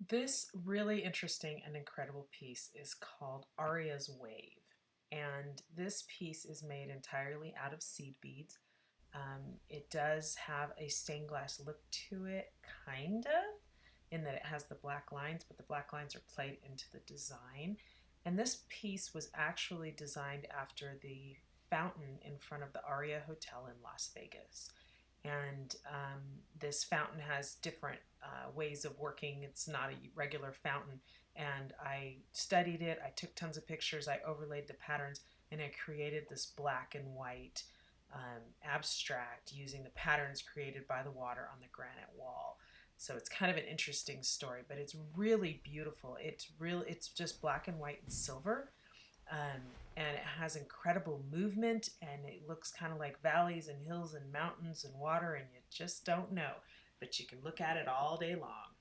This really interesting and incredible piece is called Arias Wave. And this piece is made entirely out of seed beads. It does have a stained glass look to it, kind of, in that it has the black lines, but the black lines are played into the design. And this piece was actually designed after the fountain in front of the Aria Hotel in Las Vegas. And this fountain has different ways of working. It's not a regular fountain. And I studied it, I took tons of pictures, I overlaid the patterns, and I created this black and white abstract using the patterns created by the water on the granite wall. So it's kind of an interesting story, but it's really beautiful. It's just black and white and silver, um, and it has incredible movement, and it looks kind of like valleys and hills and mountains and water, and you just don't know, but you can look at it all day long.